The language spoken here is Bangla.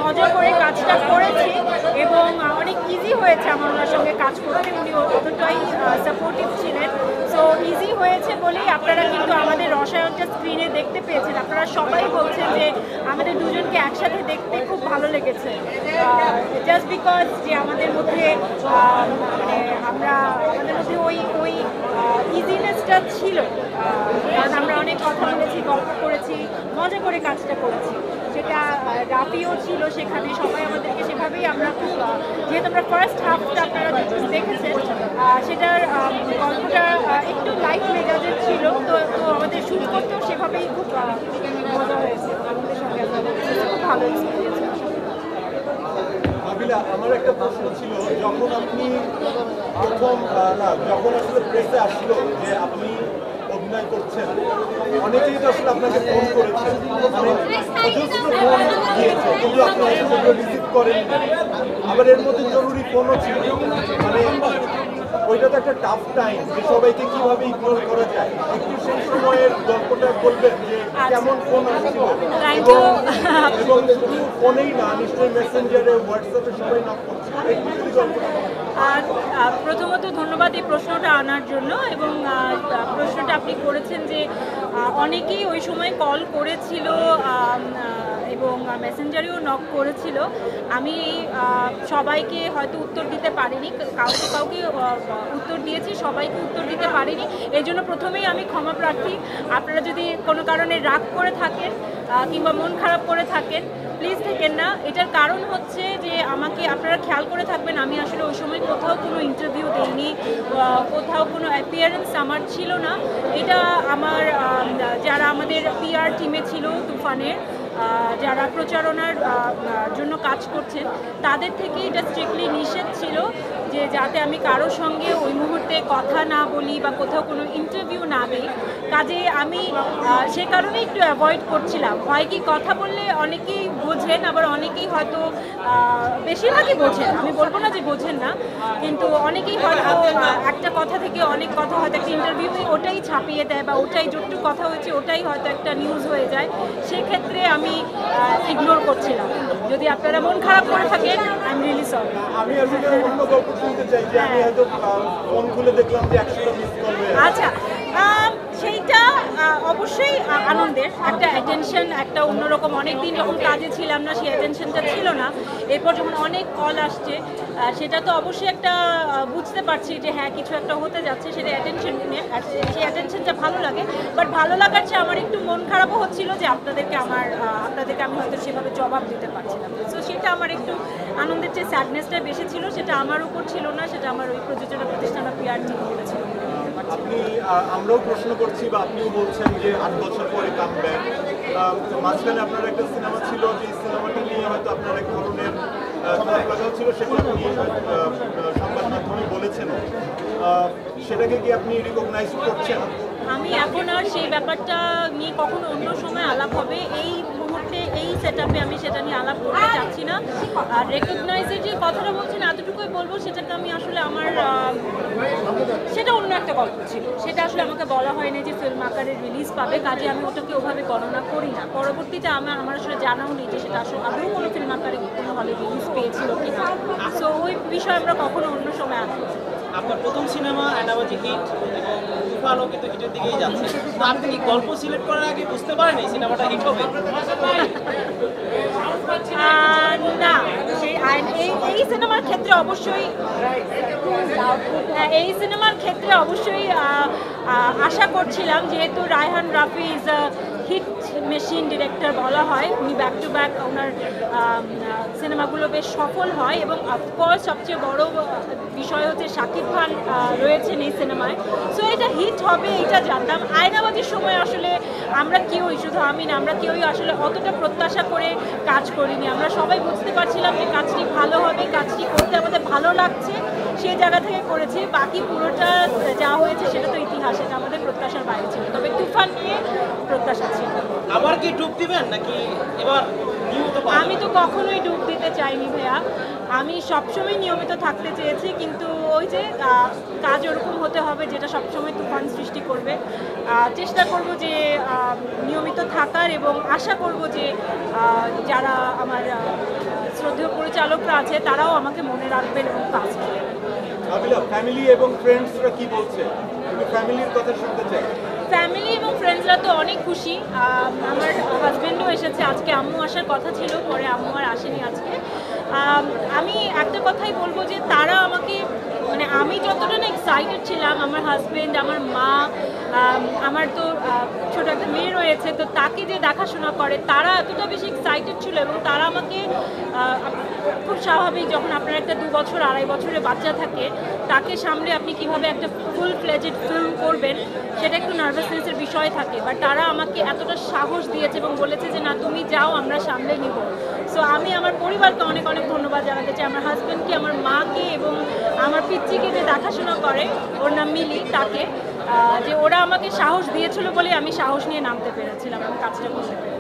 মজা করে কাজটা করেছি এবং অনেক ইজি হয়েছে আমার ওনার সঙ্গে কাজ করতে। উনি অতটাই সাপোর্টিভ ছিলেন, সো ইজি হয়েছে বলেই আপনারা কিন্তু আমাদের রসায়নটা স্ক্রিনে দেখতে পেয়েছেন। আপনারা সবাই বলছেন যে আমাদের দুজনকে একসাথে দেখতে খুব ভালো লেগেছে, জাস্ট বিকজ যে আমাদের মধ্যে মানে আমাদের মধ্যে ওই ইজিনেসটা ছিল, কারণ আমরা অনেক কথা বলেছি, গল্প করেছি, মজা করে কাজটা করেছি। যেটা রাফিও ছিল সেখানে, সবাই আমাদেরকে সেভাবেই আমরা যেহেতু আমরা ফার্স্ট হাফটা আপনারা যতটুকু দেখেছেন সেটার গল্পটা একটু লাইট মেজাজের ছিল, তো আমাদের শুট করতেও সেভাবেই খুব মজা হয়েছে আমাদের সঙ্গে, খুব ভালো এক্সপিরিয়েন্স। আমার একটা প্রশ্ন ছিল, যখন আপনি যখন আসলে প্রেসে আসলো যে আপনি অভিনয় করছেন, অনেকেই তো আসলে আপনাকে ফোন করেছে, মানে অজস্র ফোন দিয়েছে, কিন্তু আপনি সেগুলো রিসিভ করেন। আবার এর মধ্যে জরুরি ফোনও ছিল, মানে ওইটা তো একটা টাফ টাইম, যে সবাইকে কিভাবে ইগনোর করা যায়। একটু সেই সময়ের গল্পটা বলবেন যে কেমন ফোন আসছিল, এবং শুধু ফোনেই না, নিশ্চয়ই মেসেঞ্জারে, হোয়াটসঅ্যাপে সবাই নক করছে। প্রথমত ধন্যবাদ এই প্রশ্নটা আনার জন্য, এবং প্রশ্নটা আপনি করেছেন যে অনেকেই ওই সময় কল করেছিল এবং মেসেঞ্জারেও নক করেছিল। আমি সবাইকে হয়তো উত্তর দিতে পারিনি, কাউকে উত্তর দিয়েছি, সবাইকে উত্তর দিতে পারিনি। এই জন্য প্রথমেই আমি ক্ষমা প্রার্থী। আপনারা যদি কোনো কারণে রাগ করে থাকেন কিংবা মন খারাপ করে থাকেন, প্লিজ থাকেন না। এটার কারণ হচ্ছে যে আমাকে আপনারা খেয়াল করে থাকবেন, আমি আসলে ওই সময় কোথাও কোনো ইন্টারভিউ দিইনি, কোথাও কোনো অ্যাপিয়ারেন্স আমার ছিল না। এটা আমার যারা আমাদের পিআর টিমে ছিল তুফানের, যারা প্রচারণার জন্য কাজ করছেন, তাদের থেকে এটা স্ট্রিক্টলি নিষেধ ছিল যে যাতে আমি কারোর সঙ্গে ওই মুহূর্তে কথা না বলি বা কোথাও কোনো ইন্টারভিউ না দিই। কাজে আমি সে কারণে একটু অ্যাভয়েড করছিলাম। হয় কি, কথা বললে অনেকেই বোঝেন, আবার অনেকেই হয়তো বেশিরভাগই বোঝেন, আমি বলবো না যে বোঝেন না, কিন্তু অনেকেই হয়তো একটা কথা থেকে অনেক কথা, হয়তো একটা ইন্টারভিউ ওটাই ছাপিয়ে দেয়, বা ওটাই যতটুকু কথা হয়েছে ওটাই হয়তো একটা নিউজ হয়ে যায়। সেক্ষেত্রে আমি ইগনোর করছিলাম। যদি আপনারা মন খারাপ করে থাকেন, আই এম রিয়েলি সরি। আমি আসলে অন্য গল্প শুনতে চাই যে আমি হয়তো ফোন খুলে দেখলাম যে 100টা মিস কল হয়ে আছে। আচ্ছা, সেইটা অবশ্যই আনন্দের একটা অ্যাটেনশন, একটা অন্যরকম। অনেকদিন যখন কাজে ছিলাম না, সেই অ্যাটেনশনটা ছিল না। এরপর যখন অনেক কল আসছে, সেটা তো অবশ্যই একটা বুঝতে পারছি যে হ্যাঁ কিছু একটা হতে যাচ্ছে, সেটা অ্যাটেনশন নিয়ে, সেই অ্যাটেনশনটা ভালো লাগে। বাট ভালো লাগার চেয়ে আমার একটু মন খারাপও হচ্ছিল যে আপনাদেরকে আমি হয়তো সেভাবে জবাব দিতে পারছিলাম। সো সেটা আমার একটু আনন্দের চেয়ে স্যাডনেসটা বেশি ছিল। সেটা আমার উপর ছিল না, সেটা আমার ওই প্রযোজনা প্রতিষ্ঠান পিআর টিম করেছিল। আপনি আমরাও প্রশ্ন করছি বা আপনিও বলছেন যে 8 বছর পরে কামব্যাক। মাঝখানে আপনার একটা সিনেমা ছিল, যে সিনেমাটা নিয়ে হয়তো আপনার এক ধরনের খারাপ লাগাও ছিল, সেটা আপনি সংবাদ মাধ্যমে বলেছেন। সেটাকে কি আপনি রিকগনাইজ করছেন? আমি এখন আর সেই ব্যাপারটা নিয়ে কখনো অন্য সময় আলাপ হবে, এই মুহূর্তে এই সেটআপে আমি সেটা নিয়ে আলাপ করতে চাচ্ছি না। আর রেকগনাইজের যে কথাটা বলছেন, এতটুকুই বলবো, সেটাকে আমি আসলে সেটা অন্য একটা গল্প ছিল। সেটা আসলে আমাকে বলা হয়নি যে ফিল্ম আকারে রিলিজ পাবে, কাজে আমি ওটাকে ওভাবে গণনা করি না। পরবর্তীতে আমার আসলে জানাও নেই যে সেটা আসলে আদৌ কোনো ফিল্ম আকারে কোনো হলে রিলিজ পেয়েছিল কিনা। সো ওই বিষয়ে আমরা কখনো অন্য সময় আসবো। আপনার প্রথম সিনেমা অ্যানাবাজি হিট, এবং তুফানও কিন্তু হিটের দিকেই যাচ্ছে। তো আপনি কি গল্প সিলেক্ট করার আগে বুঝতে পারেন এই সিনেমাটা হিট হবে? না, এই সিনেমার ক্ষেত্রে অবশ্যই আশা করছিলাম, যেহেতু Raihan Rafi is a hit machine director বলা হয়, উনি ব্যাক টু ব্যাক ওনার সিনেমাগুলো বেশ সফল হয়, এবং অফকোর্স সবচেয়ে বড় বিষয় হচ্ছে শাকিব খান রয়েছেন এই সিনেমায়। সো এটা হিট হবে এটা জানতাম। আয়নাবাজির সময় আসলে আমরা কেউই, শুধু আমি না, আমরা কেউই আসলে অতটা প্রত্যাশা করে কাজ করিনি। আমরা সবাই বুঝতে পারছিলাম যে কাজটি ভালো হবে, কাজটি করতে আমাদের ভালো লাগছে, সেই জায়গা থেকে করেছি। বাকি পুরোটা যা হয়েছে সেটা তো ইতিহাস, এটা আমাদের প্রত্যাশার বাইরে ছিল। তবে তুফান নিয়ে প্রত্যাশা ছিল। আবার কি ডুব দিবেন নাকি এবার নিয়মিত পাওয়া আমি তো কখনোই ডুব দিতে চাইনি ভাইয়া, আমি সবসময় নিয়মিত থাকতে চেয়েছি, কিন্তু ওই যে কাজ ওরকম হতে হবে যেটা সবসময় তুফান সৃষ্টি করবে। চেষ্টা করব যে নিয়মিত থাকার, এবং আশা করব যে যারা আমার শ্রদ্ধেয় পরিচালকরা আছে তারাও আমাকে মনে রাখবেন এবং কাজ করবেন। আবিলা, ফ্যামিলি এবং ফ্রেন্ডসরা কি বলছে? একটু ফ্যামিলির কথা শুনতে চাই। ফ্যামিলি এবং ফ্রেন্ডসরা তো অনেক খুশি। আমার হাজব্যান্ডও এসেছে আজকে, আম্মু আসার কথা ছিল, পরে আম্মু আর আসেনি আজকে। আমি একটা কথাই বলবো যে তারা আমাকে, মানে আমি যতটা না এক্সাইটেড ছিলাম, আমার হাজব্যান্ড, আমার মা, আমার তো ছোট একটা মেয়ে রয়েছে, তো তাকে যে দেখাশোনা করে, তারা এতটা বেশি এক্সাইটেড ছিল। এবং তারা আমাকে খুব স্বাভাবিক, যখন আপনার একটা 2 বছর 2.5 বছরের বাচ্চা থাকে, তাকে সামলে আপনি কিভাবে একটা ফুল ফ্লেজেড ফিল্ম করবেন সেটা একটু নার্ভাসনেসের বিষয় থাকে, বাট তারা আমাকে এতটা সাহস দিয়েছে এবং বলেছে যে না, তুমি যাও, আমরা সামলে নিব। সো আমি আমার পরিবারকে অনেক অনেক ধন্যবাদ জানাতে চাই, আমার হাজব্যান্ডকে, আমার মাকে এবং আমার পিচ্চিকে যে দেখাশোনা করে, ওর নাম মিলি, তাকে, যে ওরা আমাকে সাহস দিয়েছিল বলে আমি সাহস নিয়ে নামতে পেরেছিলাম, আমি কাজটা করতে পেরেছি।